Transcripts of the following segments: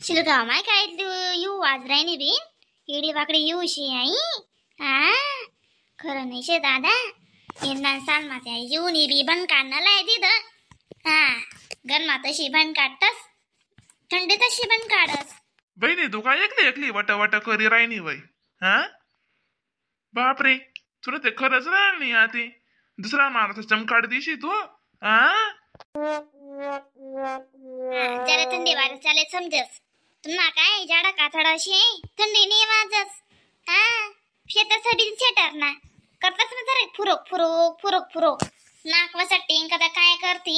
शिलगाव माय काय यू वाजरायनी बिन इडी वाकडी येऊ शे आई हा खरं नाही शे दादा यंदा साल माते येऊन बी बन काढणं लाय दिद हा गरमा तशी बन काढतस थंडी तशी बन काढस बहिणी तू काय एकली एकली वट वट करी राहिनी वय हा बापरे तुला ते खरंच राहिली आती दुसरा माणूस चमकाड दिशी तू हा जरा थंडी वाजत चाले समजस तुम्हा काय जाडा काथडा शे थंडी नाही वाजस हा शेतासाठी शेटर ना करतास ना जरा फुरोक फुरोक फुरोक फुरोक नाक वसट्टी कदा काय करती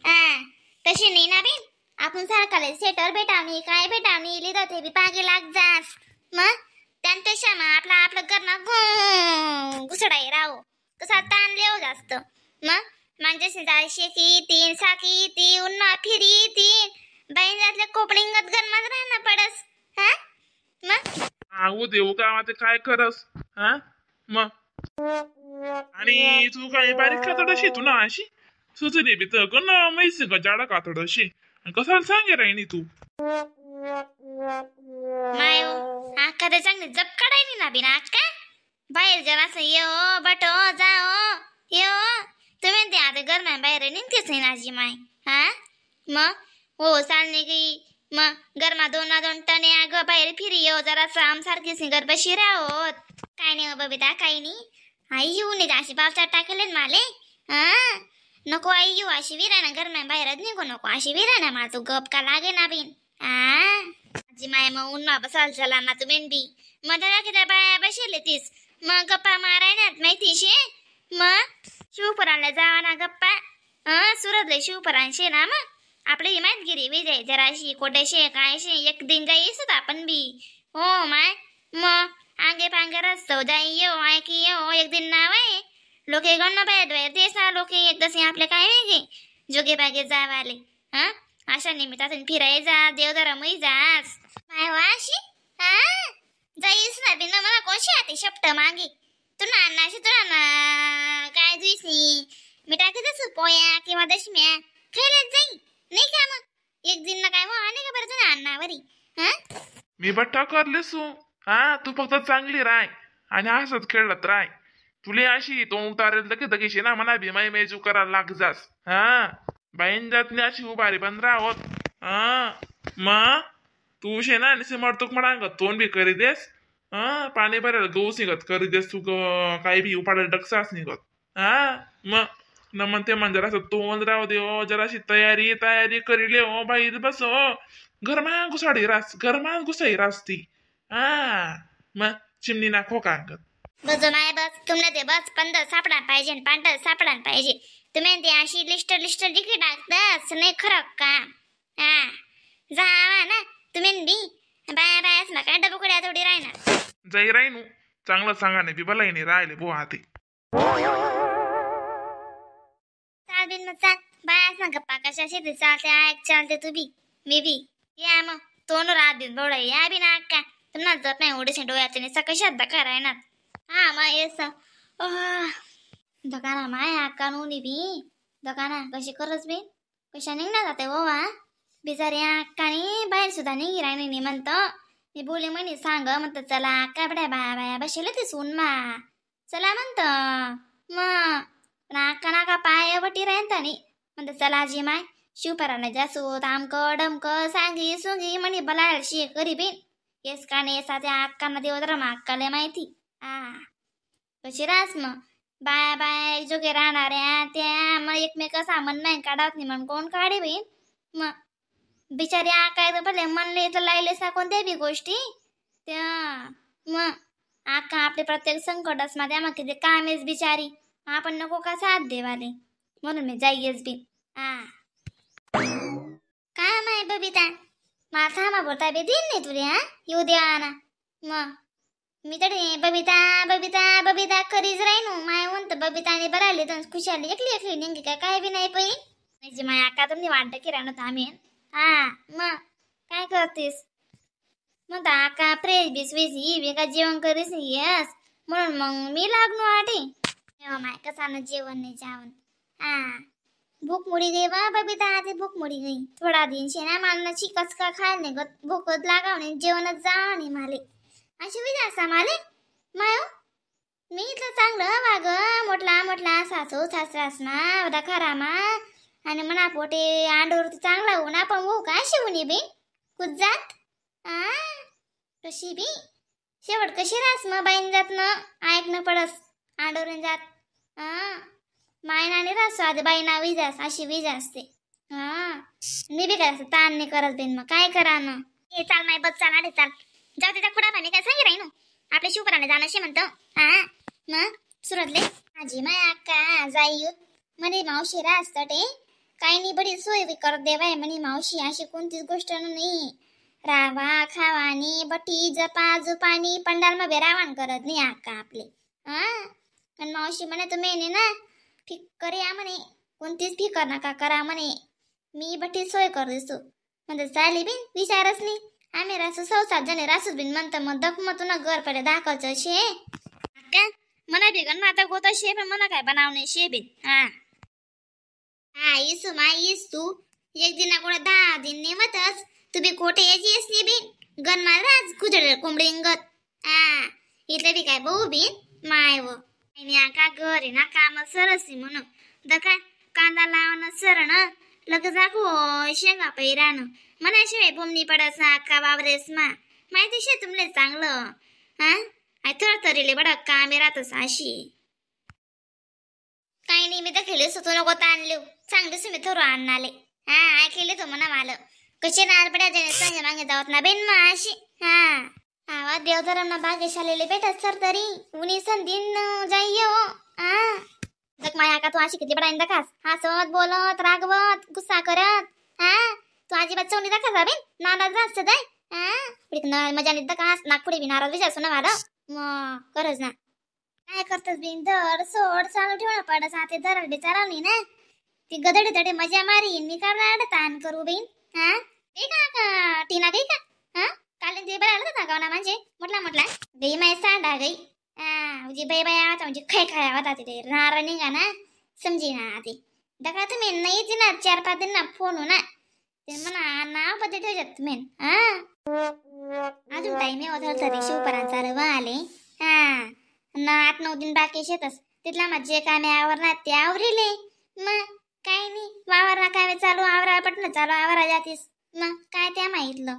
हा तशी नाही ना बिन आपण सारखाले सेटर भेटावणी काय भेटावणी लिहिलं ते बी पागे लाग जास मग त्यांपेक्षा मग आपलं करणं घुसडाई राहू कसा ताण लेव जास्त मग माझ्याशी जायशे की तीन साकी ती उन्हा फिरी तीन बाई जातले कोपणींगत गणमत राहणं पडस हा मग आऊ देऊ का ते काय करस हा मग आणि तू काय बारीक कातडशी तू ना अशी सुचली बी तर गण मैस ग जाडा कातडशी कसाला सांगे राहिनी तू माय आका ते चांगली जप काढायनी ना बिना आका बाहेर जरासं येओ बटो जाओ येओ तुम्ही ते आता गरम्या बाहेर निघतेच नाही नाजी माय हा मग हो चालणे गी मग गरमा दोन टने अग बाहेर फिरी येऊ जरासं आमसारखी सिंगर बशी राहोत काय नाही बबिता काही नाही आई येऊ नये अशी पावसात टाकले माले हा नको आई येऊ अशी विराणा गरम्या बाहेरच निघू नको अशी विराणा मा तू गप का लागे ना बिन आजी माय मग उन्हा बसाल चला ना तू मेंढी मग किती बाया बसले तीस मग गप्पा मारायनात माहिती शे मग शिवपुराणला जावा ना गप्पा सुरतले शिवपुराण शे ना मग आपली माहितगिरी विजय जराशी कोटेशे काय शे एक दिन जाईस आपण बी हो माय मग आगे पांगे रस्तो जाई येऊ आय की येऊ एक दिन नाव आहे लोके गण बाहेर तेच ना लोके एकदाच आपले काय वेगळे जोगे बागे जावाले हा अशा निमित्तातून फिराय जा देवदारा मै जास माय वाशी हा जाईस ना बिन मला कोणशी आती शपट मागे तू ना अन्नाशी तुला ना काय जुईसी मी टाकीतच पोया किंवा दशम्या खेळत जाई नाही का मग एक दिन ना काय हो आणि का बरं तुला अन्नावरी हा मी बट्टा करलेसू हा तू फक्त चांगली राय आणि असंच खेळत राय तुले अशी तो उतारेल दगे दगेशी ना मला भीमाई मेजू करायला लाग जास हा बाईन जातली अशी उभारी बंद राहोत हा मग तू शे ना निसे मडतोक म्हणा तोंड बी करी देस हा पाणी भरायला गहू निघत करी देस तू काही बी उपाडायला डकसास निघत हा मग न म्हणते मन जरासं तोंड राहू दे ओ जराशी तयारी करी ले ओ बाई बस ओ घरमा घुसाडी रास घरमा घुसाई रास ती हा मग चिमणी ना खोका अंगत बस माय बस तुमने ते बस पंधर सापडा पाहिजे पांढर सापडा पाहिजे तुम्ही ते अशी लिस्ट लिखी टाकतास नाही खरं का हा जावा ना तुम्ही बी बाया बायास ना काय डबुकड्या थोडी राहणार जाई राहीनू चांगलं सांगा नाही बिबला नाही राहिले बो हाती चाल बिन मग चाल बायास ना गप्पा कशा शेती चालते तू बी मी बी या मग तोंड रात दिन बोडा या बी ना का तुम्हाला जप नाही ओढीचे डोळ्याचे नाही कशात दका राहणार हा मग येस दकाना माय अक्का नोनी बी दकाना कशी करस बी कशा निघणार जाते हो वा बिचारी अक्कानी बाहेर सुद्धा निघी राहिनी म्हणतो मी बोले म्हणे सांग म्हणतो चला अक्का बड्या बाया बाया बसेल ते सून मा चला म्हणतो मग अक्का नाका पाय वटी राहतानी म्हणतो चला जी माय शिवपराला जासू तामक डमक सांगी सुंगी म्हणे बलाल शी करी बिन येस का नाही त्या अक्कांना देवदरा मग अक्काला माहिती कशी रास मग बाया बाया एक जोगे राहणाऱ्या त्या मग एकमेक सामान नाही काढत नाही म्हण कोण काढे बिन मग बिचारी आकाय तर भले म्हणले तर लायले सा कोणत्या बी गोष्टी त्या मग आका आपले प्रत्येक संकटच मध्ये मग किती कामेच बिचारी आपण नको का साथ देवाले म्हणून मी जाईयच बी काय माय बबिता माझा मा बोलता बी दिन नाही तुले हा येऊ द्या ना मग मी तर बबिता बबिता बबिता करीच राहीनू माय म्हणतो बबिताने बराले तर खुशाली एकली नेमकी काय बी नाही पै म्हणजे माय आका तुम्ही वाटतं की राहणं आम्ही हा मग काय करतेस मग आका प्रेस बीस वेसी बी का जेवण करीस येस म्हणून मग मी लागलो आटे माय कसा जेवण नाही जेवण हा भूक मुड़ी गई वा बबीता आधी भूक मुड़ी गई थोड़ा दिन शे ना मालना चिकस का खायला नाही गत भूकच लागावणे जेवणच जाणे माले अशी विचार असा माले मायो मी इथलं चांगलं वाग मोठला मोठला सासू सासरासना बदा खरामा आणि मना पोटे आंडोर चांगला होऊ ना पण हो का शिवणी बी कुजात आ कशी बी शेवट कशी रास मग बाईन जात न ऐकणं पडस आंडोरून जात मायना आणि रासू आधी बाईना विजास अशी विज असते मी बी काय ताण नाही करत बिन मग काय करा न हे चाल माय बघ चाल अरे चाल जाऊ तिचा खुडा पाणी काय सांगी राही आपल्या शिवपराने जाणं शे म्हणतो मग सुरतले आजी माय अक्का जाई म्हणे मावशी रास्त ते काही नाही बडी सोय करत देवाय म्हणे मावशी अशी कोणतीच गोष्ट नाही रावा खावानी बटी जपा जुपानी पंडाल मध्ये रावण करत नाही अक्का आपले आणि मावशी म्हणे तुम्ही ना फिकर या म्हणे कोणतीच फिकर नका करा म्हणे मी बटी सोय कर दिसतो म्हणजे चाली बिन विचारच नाही आम्ही रासू 6-7 जणे रासूच बिन म्हणतो मग दखमतून घर पडे दाखवचं शे अक्का मना बिगन नाटक होता शे पण मना काय बनावणे शे बिन हा इसू मा इसू एक दिना कोणा 10 दिन नेमतच तुम्ही कोठे याची असली बिन गन महाराज कुजळ कोंबडी इंगत इथले बी काय भाऊ बिन माय व का घर आहे ना काम सरसी म्हणून दका कांदा लावणं सरण लग जागो शेंगा पैरानं मनाशिवाय भूमनी पडस अक्का बाबरेस मा माहिती शे तुमले चांगलं थोडं तरीले बडा कामे राहतस अशी काही नाही मी तर खेळले सुतू नको ताणले चांगले मी थोडं आणणाले ऐकले तो म्हणा मला कसे नाल पड्या जने संग मागे जावत ना बेन मा अशी आवा देवधरमना भाग्यशालीले भेटत सर तरी उनी संधीन जाईयो दक माया का तू अशी किती बडाईन दखास हसत बोलत रागवत गुस्सा करत तू अजिबात चवणी दखास बेन नाराज रास्त जाय मजा नाही दखास नागपुडी बी नाराज विचार सुना मला मग करच ना काय करतस बिन धड सोड चालू ठेवणं पडस हाते धरल बिचारावली ना ती गदडी तडे मजा मारी मी का ताण करू बेन ते का टीना गई का काल ते बरं आलं ना गावना म्हणजे म्हटला गई माय सांडा गई जी बाई बाई आता म्हणजे खाय होता तिथे रारा निघा ना समजी ना आधी दका तुम्ही नाही ना 4-5 दिन ना फोन हो ना ते म्हणा नाव पद्धती ठेवत तुम्ही अजून टाइम होता तरी शिवपरांचा रवा आले 8-9 दिन बाकी शेतस तिथला माझे कामे आवरणार ते आवरिले मग काय नाही वावरना काय चालू आवरा पटन चालू आवरा जातीस मग काय त्या माहितलं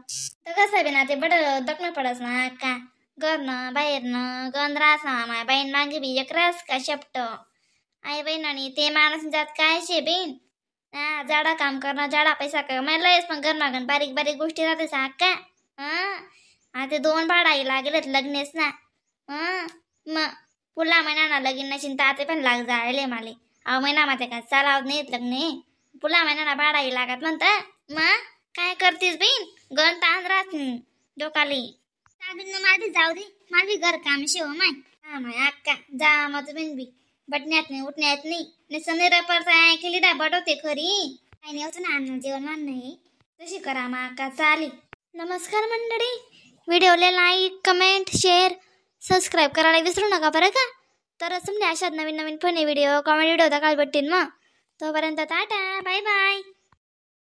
तर कसं बी ना ते बड दखणं पडस ना का घरनं बाहेरनं गंधरास ना माय बहीण मागे बी एक रस का शेपट आई बहिणी ते माणूस जात काय शे बेन जाडा काम करणं जाडा पैसा कमायलायस पण घर मागण बारीक बारीक गोष्टी राहते का ते 2 भाडाई लागेलच लग्नेस ना मग पुढला महिना लगीन चिंता ते पण लाग जायले माले महिना मध्ये काय चालावत नाहीत लग्ने पुढला महिना भाडाई लागत म्हणता मग काय करतीस बीन गण ताण राहत डोकाली माझी जाऊ दे माझी घर काम शिव माय अक्का जा मग तुम्ही बी बटण्यात नाही उठण्यात नाही सनेरा परता केली दा बटवते खरी काही नाही होतं ना अन्न जेवण मान नाही तशी करा मग अक्का चाली नमस्कार मंडळी व्हिडिओला लाईक कमेंट शेअर सबस्क्राईब करायला विसरू नका बरं का तरच तुमच्या अशात नवीन नवीन फनी व्हिडिओ कॉमेडी व्हिडिओ दाखल भेटतील मग तोपर्यंत टाटा बाय बाय.